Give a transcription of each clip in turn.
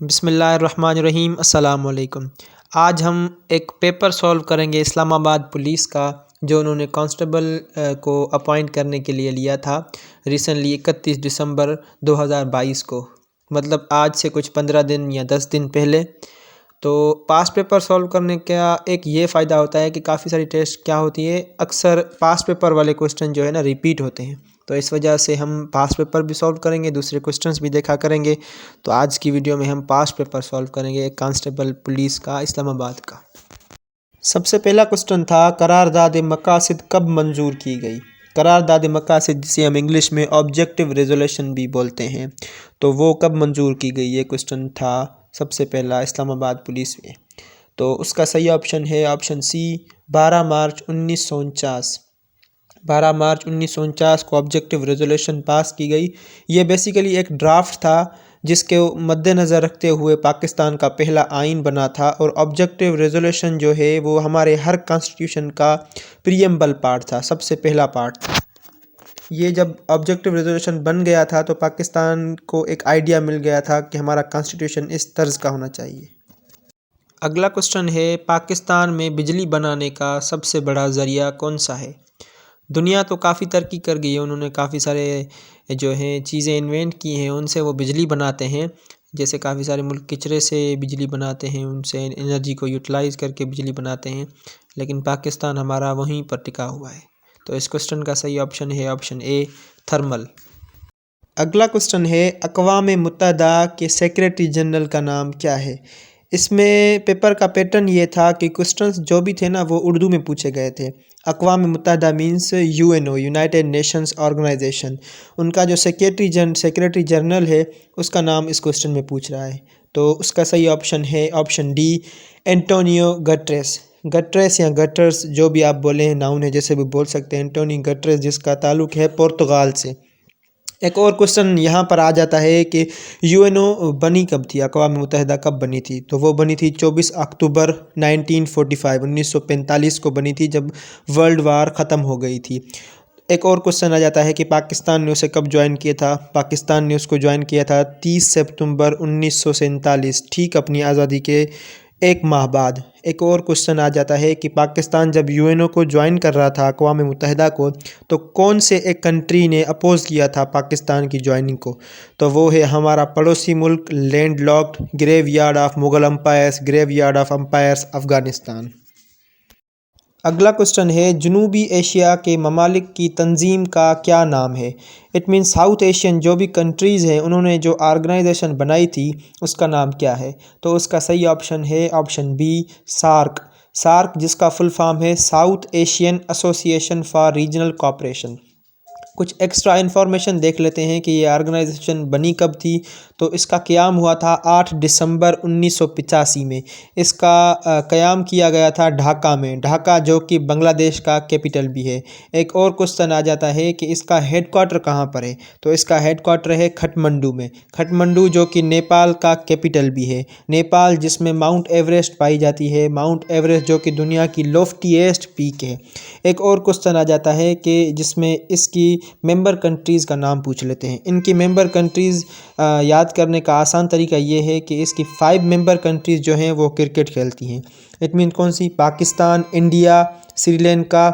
बिस्मिल्लाहिर्रहमानिर्रहीम अस्सलाम वालेकुम। आज हम एक पेपर सॉल्व करेंगे इस्लामाबाद पुलिस का, जो उन्होंने कांस्टेबल को अपॉइंट करने के लिए लिया था रिसेंटली 31 दिसंबर 2022 को, मतलब आज से कुछ 15 दिन या 10 दिन पहले। तो पास्ट पेपर सॉल्व करने का एक ये फ़ायदा होता है कि काफ़ी सारी टेस्ट क्या होती है, अक्सर पास्ट पेपर वाले क्वेश्चन जो है ना रिपीट होते हैं, तो इस वजह से हम पास्ट पेपर भी सॉल्व करेंगे, दूसरे क्वेश्चंस भी देखा करेंगे। तो आज की वीडियो में हम पास्ट पेपर सॉल्व करेंगे एक कांस्टेबल पुलिस का इस्लामाबाद का। सबसे पहला क्वेश्चन था, करारदाद मकासिद कब मंजूर की गई। करारदाद मकासिद, जिसे हम इंग्लिश में ऑब्जेक्टिव रेजोल्यूशन भी बोलते हैं, तो वो कब मंजूर की गई, ये क्वेश्चन था सबसे पहला इस्लामाबाद पुलिस में। तो उसका सही ऑप्शन है ऑप्शन सी, 12 मार्च 1949। 12 मार्च 1949 को ऑब्जेक्टिव रेजोल्यूशन पास की गई। ये बेसिकली एक ड्राफ्ट था जिसके मद्देनज़र रखते हुए पाकिस्तान का पहला आइन बना था, और ऑब्जेक्टिव रेजोल्यूशन जो है वो हमारे हर कॉन्स्टिट्यूशन का प्रीएम्बल पार्ट था, सबसे पहला पार्ट था। ये जब ऑब्जेक्टिव रेजोल्यूशन बन गया था तो पाकिस्तान को एक आइडिया मिल गया था कि हमारा कॉन्स्टिट्यूशन इस तर्ज का होना चाहिए। अगला क्वेश्चन है, पाकिस्तान में बिजली बनाने का सबसे बड़ा ज़रिया कौन सा है। दुनिया तो काफ़ी तरक्की कर गई है, उन्होंने काफ़ी सारे जो हैं चीज़ें इन्वेंट की हैं, उनसे वो बिजली बनाते हैं। जैसे काफ़ी सारे मुल्क कचरे से बिजली बनाते हैं, उनसे एनर्जी को यूटिलाइज़ करके बिजली बनाते हैं, लेकिन पाकिस्तान हमारा वहीं पर टिका हुआ है। तो इस क्वेश्चन का सही ऑप्शन है ऑप्शन ए, थर्मल। अगला क्वेश्चन है, अक़वाम मुत्तहिदा के सेक्रेटरी जनरल का नाम क्या है। इसमें पेपर का पैटर्न ये था कि क्वेश्चंस जो भी थे ना वो उर्दू में पूछे गए थे। अक़वाम मुत्तहिदा means UNO, United Nations Organization. उनका जो सेक्रेटरी जनरल है उसका नाम इस क्वेश्चन में पूछ रहा है। तो उसका सही ऑप्शन है option D, Antonio Guterres. Guterres या गटर्स, जो भी आप बोले हैं, नाउन है, जैसे भी बोल सकते हैं। एंटोनियो गटरेस, जिसका ताल्लुक़ है पुर्तगाल से। एक और क्वेश्चन यहाँ पर आ जाता है कि यूएनओ बनी कब थी, अक़वाम मुत्तहिदा कब बनी थी। तो वो बनी थी 24 अक्टूबर 1945, 1945 को बनी थी, जब वर्ल्ड वार ख़त्म हो गई थी। एक और क्वेश्चन आ जाता है कि पाकिस्तान ने उसे कब ज्वाइन किया था। पाकिस्तान ने उसको ज्वाइन किया था 30 सितंबर 1947, ठीक अपनी आज़ादी के एक माह बाद। एक और क्वेश्चन आ जाता है कि पाकिस्तान जब यूएनओ को ज्वाइन कर रहा था, अक़वाम मुत्तहिदा को, तो कौन से एक कंट्री ने अपोज़ किया था पाकिस्तान की ज्वाइनिंग को। तो वो है हमारा पड़ोसी मुल्क, land locked graveyard of Mughal umpires, graveyard of umpires, Afghanistan. अगला क्वेश्चन है, जनूबी एशिया के ममालिक की तंजीम का क्या नाम है। इट मीन्स साउथ एशियन जो भी कंट्रीज़ हैं उन्होंने जो ऑर्गेनाइजेशन बनाई थी उसका नाम क्या है। तो उसका सही ऑप्शन है ऑप्शन बी, सार्क। सार्क, जिसका फुल फॉर्म है south Asian association for regional cooperation. कुछ एक्स्ट्रा इन्फॉर्मेशन देख लेते हैं कि ये ऑर्गेनाइजेशन बनी कब थी। तो इसका क़याम हुआ था 8 दिसंबर 1985 में। इसका क़याम किया गया था ढाका में, ढाका जो कि बांग्लादेश का कैपिटल भी है। एक और क्वेश्चन आ जाता है कि इसका हेडक्वार्टर कहाँ पर है। तो इसका हेडक्वार्टर है खटमंडू में। खटमंडू जो कि नेपाल का कैपिटल भी है। नेपाल, जिसमें माउंट एवरेस्ट पाई जाती है, माउंट एवरेस्ट जो कि दुनिया की लोफ्टीएस्ट पीक है। एक और क्वेश्चन आ जाता है कि जिसमें इसकी मेंबर कंट्रीज़ का नाम पूछ लेते हैं। इनकी मेंबर कंट्रीज़ याद करने का आसान तरीका ये है कि इसकी 5 मेंबर कंट्रीज़ जो हैं वो क्रिकेट खेलती हैं। इट मीन कौन सी, पाकिस्तान, इंडिया, श्रीलंका,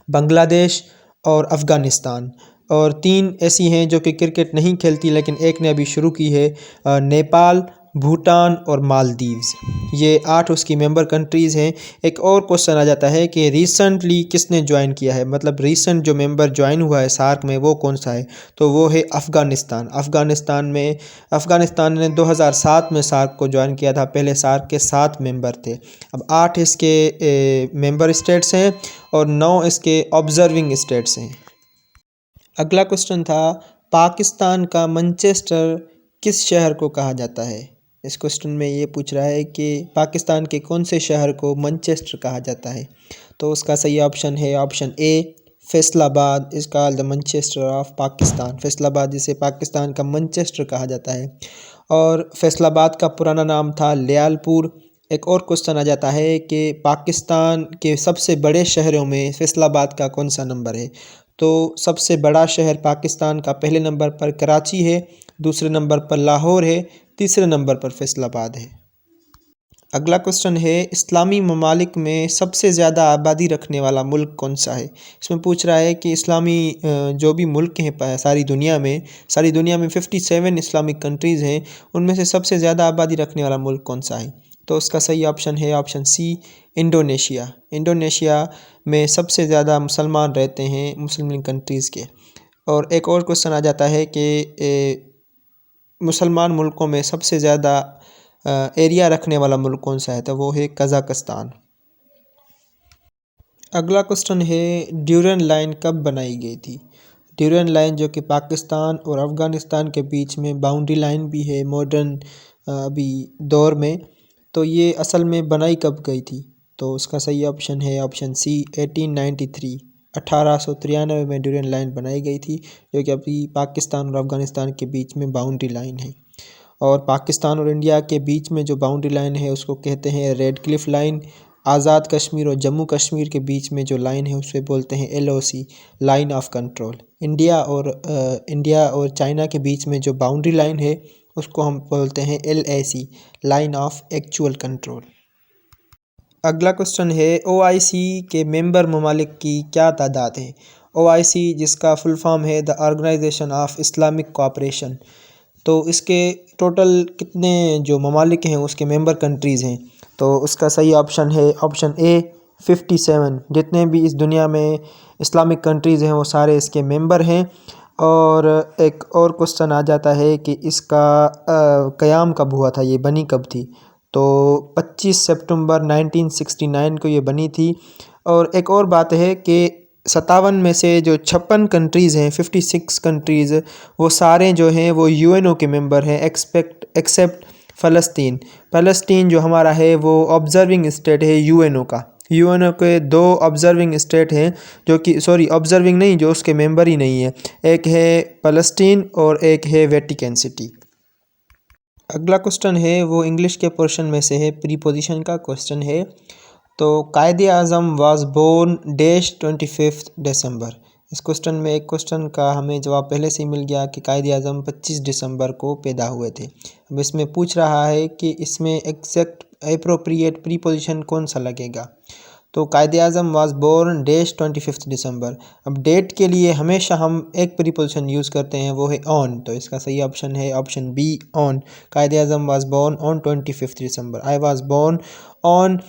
बांग्लादेश और अफ़गानिस्तान। और 3 ऐसी हैं जो कि क्रिकेट नहीं खेलती, लेकिन एक ने अभी शुरू की है, नेपाल, भूटान और मालदीव्स। ये 8 उसकी मेंबर कंट्रीज़ हैं। एक और क्वेश्चन आ जाता है कि रिसेंटली किसने ज्वाइन किया है, मतलब रिसेंट जो मेंबर ज्वाइन हुआ है सार्क में वो कौन सा है। तो वो है अफ़गानिस्तान। अफ़गानिस्तान ने 2007 में सार्क को ज्वाइन किया था। पहले सार्क के 7 मेंबर थे, अब 8 इसके मेंबर स्टेट्स हैं और 9 इसके ऑब्जर्विंग स्टेट्स हैं। अगला क्वेश्चन था, पाकिस्तान का मैनचेस्टर किस शहर को कहा जाता है। इस क्वेश्चन में ये पूछ रहा है कि पाकिस्तान के कौन से शहर को मैनचेस्टर कहा जाता है। तो उसका सही ऑप्शन है option A, Faisalabad is called the Manchester of Pakistan. Faisalabad, जिसे पाकिस्तान का मैनचेस्टर कहा जाता है, और फैसलाबाद का पुराना नाम था लियालपुर। एक और क्वेश्चन आ जाता है कि पाकिस्तान के सबसे बड़े शहरों में फैसलाबाद का कौन सा नंबर है। तो सबसे बड़ा शहर पाकिस्तान का पहले नंबर पर कराची है, दूसरे नंबर पर लाहौर है, तीसरे नंबर पर फैसलाबाद है। अगला क्वेश्चन है, इस्लामी ममालिक में सबसे ज़्यादा आबादी रखने वाला मुल्क कौन सा है। इसमें पूछ रहा है कि इस्लामी जो भी मुल्क हैं सारी दुनिया में 57 इस्लामिक कंट्रीज़ हैं, उनमें से सबसे ज़्यादा आबादी रखने वाला मुल्क कौन सा है। तो उसका सही ऑप्शन है ऑप्शन सी, इंडोनेशिया। इंडोनेशिया में सबसे ज़्यादा मुसलमान रहते हैं मुस्लिम कंट्रीज़ के। और एक और क्वेश्चन आ जाता है कि मुसलमान मुल्कों में सबसे ज़्यादा एरिया रखने वाला मुल्क कौन सा है, तो वो है कज़ाकिस्तान। अगला क्वेश्चन है, ड्यूरन लाइन कब बनाई गई थी। ड्यूरन लाइन जो कि पाकिस्तान और अफ़गानिस्तान के बीच में बाउंड्री लाइन भी है मॉडर्न अभी दौर में, तो ये असल में बनाई कब गई थी। तो उसका सही ऑप्शन है ऑप्शन सी, 1893 में ड्यूरन लाइन बनाई गई थी, जो कि अभी पाकिस्तान और अफ़गानिस्तान के बीच में बाउंड्री लाइन है। और पाकिस्तान और इंडिया के बीच में जो बाउंड्री लाइन है उसको कहते हैं red Cliff line. Azad Kashmir और जम्मू कश्मीर के बीच में जो लाइन है उसे बोलते हैं LOC, line of control. India और चाइना के बीच में जो बाउंड्री लाइन है उसको हम बोलते हैं LAC, line of actual control. अगला क्वेश्चन है, OIC के मेंबर ममालिक की क्या तादाद है। OIC जिसका फुल फॉर्म है the organisation of Islamic cooperation, तो इसके टोटल कितने जो ममालिक हैं उसके मेंबर कंट्रीज़ हैं। तो उसका सही ऑप्शन है ऑप्शन ए, 57। जितने भी इस दुनिया में इस्लामिक कंट्रीज़ हैं वो सारे इसके मेंबर हैं। और एक और क्वेश्चन आ जाता है कि इसका क़याम कब हुआ था, ये बनी कब थी। तो 25 सितंबर 1969 को ये बनी थी। और एक और बात है कि 57 में से जो 56 कंट्रीज़ हैं, 56 कंट्रीज़, वो सारे जो हैं वो UNO के मेंबर हैं एक्सेप्ट फ़लस्तीन जो हमारा है वो ऑब्ज़र्विंग स्टेट है UNO का। UNO के 2 ऑब्ज़र्विंग स्टेट हैं जो कि ऑब्ज़र्विंग नहीं, जो उसके मेंबर ही नहीं है। एक है फ़लस्तीन और एक है वेटिकन सिटी। अगला क्वेश्चन है वो इंग्लिश के पोर्शन में से है, प्रीपोजिशन का क्वेश्चन है। तो कायद-ए-आज़म वाज बोर्न डैश 25 दिसंबर। इस क्वेश्चन में एक क्वेश्चन का हमें जवाब पहले से ही मिल गया कि कायद-ए-आज़म 25 दिसंबर को पैदा हुए थे। अब इसमें पूछ रहा है कि इसमें एग्जैक्ट एप्रोप्रिएट प्रीपोजिशन कौन सा लगेगा। तो कायद-ए-आज़म वाज बोर्न डैश 25 दिसंबर। अब डेट के लिए हमेशा हम एक प्रीपोजिशन यूज़ करते हैं, वो है ऑन। तो इसका सही ऑप्शन है option B, on. Quaid-e-Azam was born on 25 December. I was born on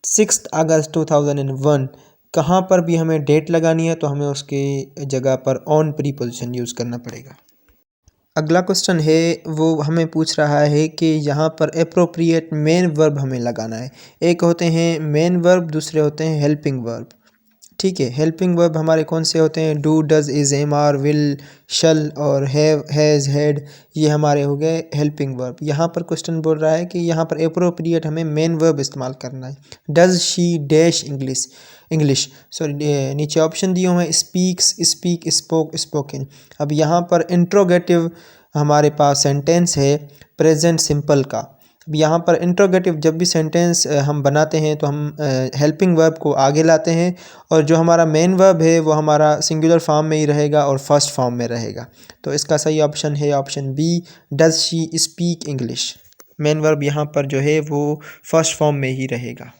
6 August 2001। कहाँ पर भी हमें डेट लगानी है तो हमें उसके जगह पर ऑन प्रीपोजिशन यूज़ करना पड़ेगा। अगला क्वेश्चन है वो हमें पूछ रहा है कि यहाँ पर एप्रोप्रिएट मेन वर्ब हमें लगाना है। एक होते हैं मेन वर्ब, दूसरे होते हैं हेल्पिंग वर्ब। ठीक है, हेल्पिंग वर्ब हमारे कौन से होते हैं, do, does, is, am, are, will, shall और हैव, हैज़, हैड, ये हमारे हो गए हेल्पिंग वर्ब। यहाँ पर क्वेश्चन बोल रहा है कि यहाँ पर एप्रोप्रिएट हमें मेन वर्ब इस्तेमाल करना है। डज शी डैश इंग्लिश नीचे ऑप्शन दिए हुए हैं, स्पीक्स, स्पीक, स्पोक, स्पोकन। अब यहाँ पर इंट्रोगेटिव हमारे पास सेंटेंस है प्रेजेंट सिंपल का। अब यहाँ पर इंट्रोगेटिव जब भी सेंटेंस हम बनाते हैं तो हम हेल्पिंग वर्ब को आगे लाते हैं, और जो हमारा मेन वर्ब है वो हमारा सिंगुलर फॉर्म में ही रहेगा और फर्स्ट फॉर्म में रहेगा। तो इसका सही ऑप्शन है option B, does she speak English. Main verb यहाँ पर जो है वो फर्स्ट फॉर्म में ही रहेगा।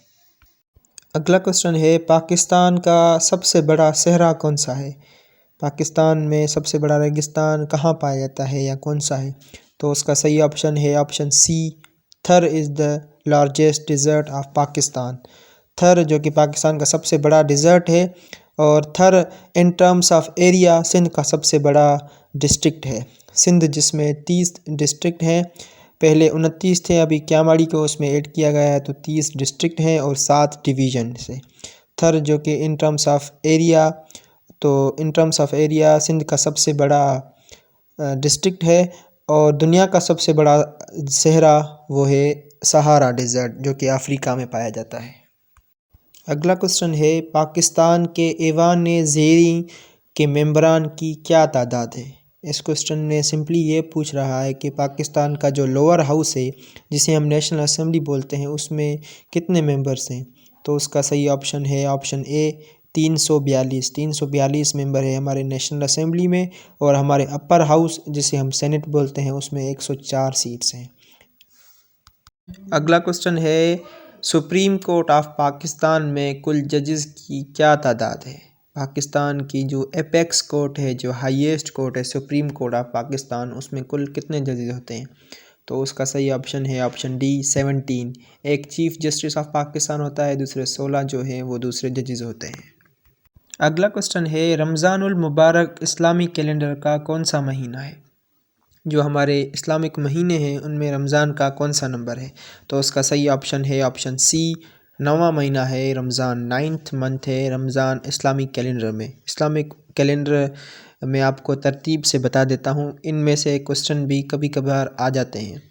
अगला क्वेश्चन है, पाकिस्तान का सबसे बड़ा सहरा कौन सा है। पाकिस्तान में सबसे बड़ा रेगिस्तान कहाँ पाया जाता है या कौन सा है। तो उसका सही ऑप्शन है ऑप्शन सी, थर is the largest dessert of Pakistan. थर जो कि पाकिस्तान का सबसे बड़ा डिज़र्ट है, और Thar in terms of area Sindh का सबसे बड़ा डिस्ट्रिक्ट है। सिंध जिसमें 30 डिस्ट्रिक्ट हैं, पहले 29 थे, अभी क्यामाड़ी को उसमें ऐड किया गया है, तो 30 डिस्ट्रिक्ट हैं और 7 डिवीज़न से। थर जो कि इन टर्म्स ऑफ एरिया, तो in terms of area Sindh का सबसे बड़ा डिस्ट्रिक्ट है, और दुनिया का सबसे बड़ा सहरा वो है सहारा डिज़र्ट जो कि अफ्रीका में पाया जाता है। अगला क्वेश्चन है, पाकिस्तान के ऐवान ज़ेरी के मेंबरान की क्या तादाद है। इस क्वेश्चन में सिंपली ये पूछ रहा है कि पाकिस्तान का जो लोअर हाउस है जिसे हम नेशनल असेंबली बोलते हैं उसमें कितने मेंबर्स हैं। तो उसका सही ऑप्शन है ऑप्शन ए, 342 मेंबर है हमारे नेशनल असेंबली में, और हमारे अपर हाउस जिसे हम सेनेट बोलते हैं उसमें 104 सीट्स हैं। अगला क्वेश्चन है, सुप्रीम कोर्ट ऑफ पाकिस्तान में कुल जजेस की क्या तादाद है? पाकिस्तान की जो एपेक्स कोर्ट है, जो हाईएस्ट कोर्ट है, सुप्रीम कोर्ट ऑफ पाकिस्तान, उसमें कुल कितने जजेस होते हैं? तो उसका सही ऑप्शन है ऑप्शन डी 17। एक चीफ जस्टिस ऑफ पाकिस्तान होता है, दूसरे 16 जो हैं वो दूसरे जजेस होते हैं। अगला क्वेश्चन है, रमज़ानुल मुबारक इस्लामी कैलेंडर का कौन सा महीना है? जो हमारे इस्लामिक महीने हैं उनमें रमज़ान का कौन सा नंबर है? तो उसका सही ऑप्शन है ऑप्शन सी 9वां महीना है रमज़ान, 9th मंथ है रमज़ान इस्लामिक कैलेंडर में। इस्लामिक कैलेंडर में आपको तरतीब से बता देता हूँ, इनमें से क्वेश्चन भी कभी कभार आ जाते हैं।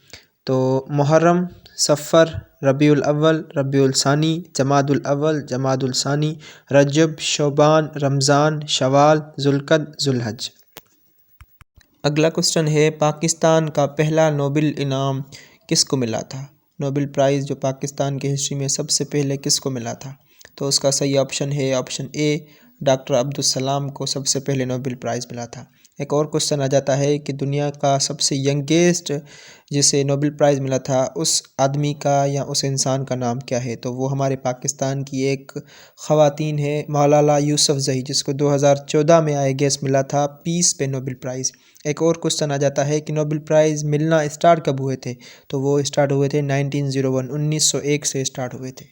तो मुहर्रम, सफ़र, रबीउल अव्वल, रबीउल सानी, जमादुल अव्वल, जमादुल सानी, रजब, शौबान, रमज़ान, शवाल, ज़ुल्क़द, ज़ुल्हज। अगला क्वेश्चन है, पाकिस्तान का पहला नोबेल इनाम किसको मिला था? नोबेल प्राइज़ जो पाकिस्तान की हिस्ट्री में सबसे पहले किसको मिला था? तो उसका सही ऑप्शन है option A, doctor Abdul Salam को सबसे पहले नोबेल प्राइज़ मिला था। एक और क्वेश्चन आ जाता है कि दुनिया का सबसे यंगेस्ट जिसे नोबेल प्राइज़ मिला था, उस आदमी का या उस इंसान का नाम क्या है? तो वो हमारे पाकिस्तान की एक ख़वातीन है, मौलाना यूसुफ़ज़ई, जिसको 2014 में आई गेस मिला था पीस पे नोबेल प्राइज़। एक और क्वेश्चन आ जाता है कि नोबेल प्राइज़ मिलना स्टार्ट कब हुए थे? तो वो स्टार्ट हुए थे 1901 से स्टार्ट हुए थे।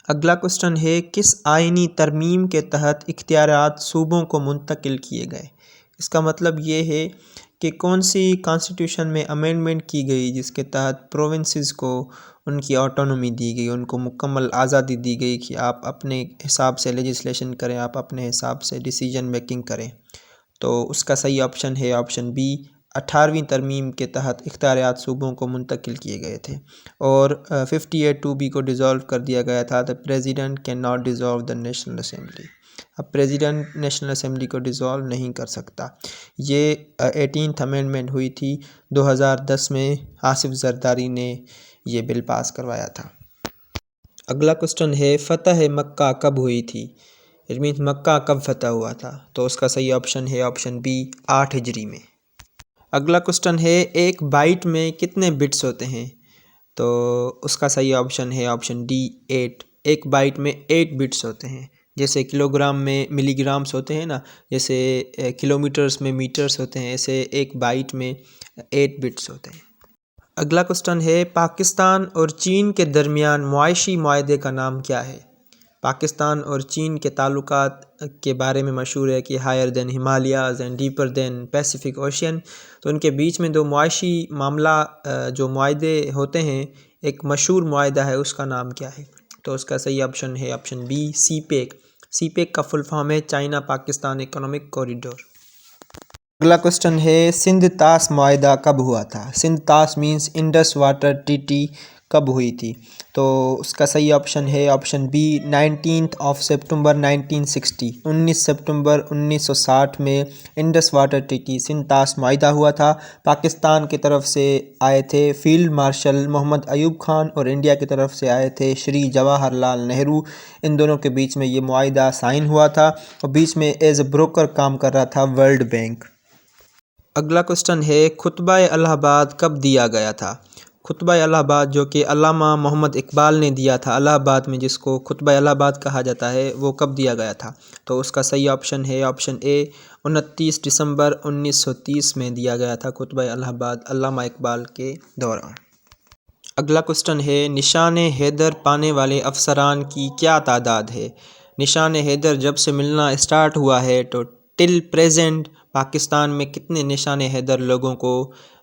अगला क्वेश्चन है, किस आईनी तरमीम के तहत इख्तियारात सूबों को मुंतकिल किए गए? इसका मतलब ये है कि कौन सी कॉन्स्टिट्यूशन में अमेंडमेंट की गई जिसके तहत प्रोविंसेस को उनकी ऑटोनॉमी दी गई, उनको मुकम्मल आज़ादी दी गई कि आप अपने हिसाब से लेजिस्लेशन करें, आप अपने हिसाब से डिसीजन मेकिंग करें। तो उसका सही ऑप्शन है ऑप्शन बी, 18वीं तरमीम के तहत इख्तियारात सूबों को मुंतकिल किए गए थे। और 58(2)B को डिज़ोल्व कर दिया गया था, the president can not dissolve the national assembly. अब प्रेसिडेंट नेशनल असेंबली को डिज़ोल्व नहीं कर सकता। ये 18th अमेंडमेंट हुई थी 2010 में, आसिफ जरदारी ने ये बिल पास करवाया था। अगला क्वेश्चन है, फ़तह मक्का कब हुई थी? इट मीन्स मक्का कब फ़तह हुआ था? तो उसका सही ऑप्शन है ऑप्शन बी 8 हिजरी में। अगला क्वेश्चन है, एक बाइट में कितने बिट्स होते हैं? तो उसका सही ऑप्शन है ऑप्शन डी 8। एक बाइट में 8 बिट्स होते हैं। जैसे किलोग्राम में मिलीग्राम्स होते हैं ना, जैसे किलोमीटर्स में मीटर्स होते हैं, ऐसे एक बाइट में 8 बिट्स होते हैं। अगला क्वेश्चन है, पाकिस्तान और चीन के दरमियान मुआशी मुआहदे का नाम क्या है? पाकिस्तान और चीन के ताल्लुकात के बारे में मशहूर है कि higher than Himalayas and deeper than Pacific Ocean. तो उनके बीच में दो मुआशी मामला जो मुआहदे होते हैं, एक मशहूर मुआहदा है, उसका नाम क्या है? तो उसका सही ऑप्शन है ऑप्शन बी सीपेक। सीपेक का फुल फॉर्म है चाइना पाकिस्तान इकोनॉमिक कॉरिडोर। अगला क्वेश्चन है, सिंध तास मुआहदा कब हुआ था? सिंध तास मीन्स इंडस वाटर ट्रीटी कब हुई थी? तो उसका सही ऑप्शन है ऑप्शन बी 19 सितंबर 1960। 19 सितंबर 1960 में इंडस वाटर ट्रीटी सिंध तास मुआहदा हुआ था। पाकिस्तान की तरफ से आए थे फील्ड मार्शल मोहम्मद अयूब खान और इंडिया की तरफ से आए थे श्री जवाहरलाल नेहरू। इन दोनों के बीच में ये मुआहदा साइन हुआ था और बीच में एज ए ब्रोकर काम कर रहा था वर्ल्ड बैंक। अगला क्वेश्चन है, खुतबा इलाहाबाद कब दिया गया था? खुतबा इलाहाबाद जो कि अल्लामा मोहम्मद इकबाल ने दिया था इलाहाबाद में, जिसको खुतबा इलाहाबाद कहा जाता है, वो कब दिया गया था? तो उसका सही ऑप्शन है ऑप्शन ए 29 दिसंबर 1930 में दिया गया था खुतबा इलाहाबाद अल्लामा इकबाल के दौरान। अगला क्वेश्चन है, निशान हैदर पाने वाले अफसरान की क्या तादाद है? निशान हैदर जब से मिलना स्टार्ट हुआ है तो टिल प्रेजेंट पाकिस्तान में कितने निशान हैदर लोगों को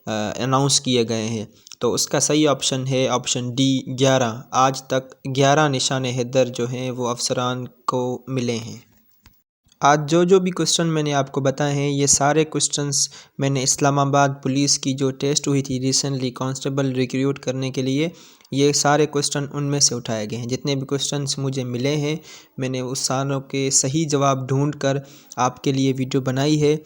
अनाउंस किए गए हैं? तो उसका सही ऑप्शन है ऑप्शन डी 11। आज तक 11 निशान हैदर जो हैं वो अफसरान को मिले हैं। आज जो भी क्वेश्चन मैंने आपको बताए हैं, ये सारे क्वेश्चंस मैंने इस्लामाबाद पुलिस की जो टेस्ट हुई थी रिसेंटली कांस्टेबल रिक्रूट करने के लिए, ये सारे क्वेश्चन उनमें से उठाए गए हैं। जितने भी क्वेश्चंस मुझे मिले हैं, मैंने उस सारों के सही जवाब ढूंढ कर आपके लिए वीडियो बनाई है।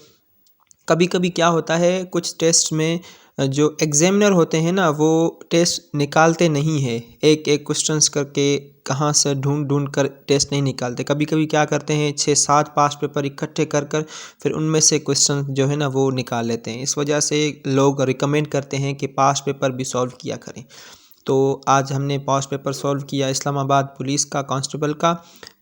कभी कभी क्या होता है, कुछ टेस्ट में जो एग्ज़ामिनर होते हैं ना, वो टेस्ट निकालते नहीं है, एक एक क्वेश्चंस करके कहाँ से ढूंढ ढूंढ कर टेस्ट नहीं निकालते। कभी कभी क्या करते हैं, 6-7 पास्ट पेपर इकट्ठे कर कर फिर उनमें से क्वेश्चन जो है ना वो निकाल लेते हैं। इस वजह से लोग रिकमेंड करते हैं कि पास्ट पेपर भी सॉल्व किया करें। तो आज हमने पास्ट पेपर सॉल्व किया इस्लामाबाद पुलिस का कांस्टेबल का।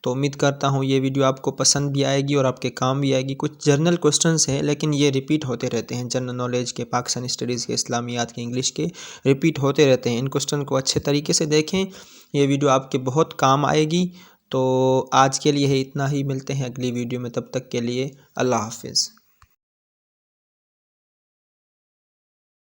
तो उम्मीद करता हूँ ये वीडियो आपको पसंद भी आएगी और आपके काम भी आएगी। कुछ जर्नल क्वेश्चंस हैं लेकिन ये रिपीट होते रहते हैं, जनरल नॉलेज के, पाकिस्तानी स्टडीज़ के, इस्लामियात के, इंग्लिश के रिपीट होते रहते हैं। इन क्वेश्चन को अच्छे तरीके से देखें, ये वीडियो आपके बहुत काम आएगी। तो आज के लिए है इतना ही, मिलते हैं अगली वीडियो में, तब तक के लिए अल्लाह हाफिज़।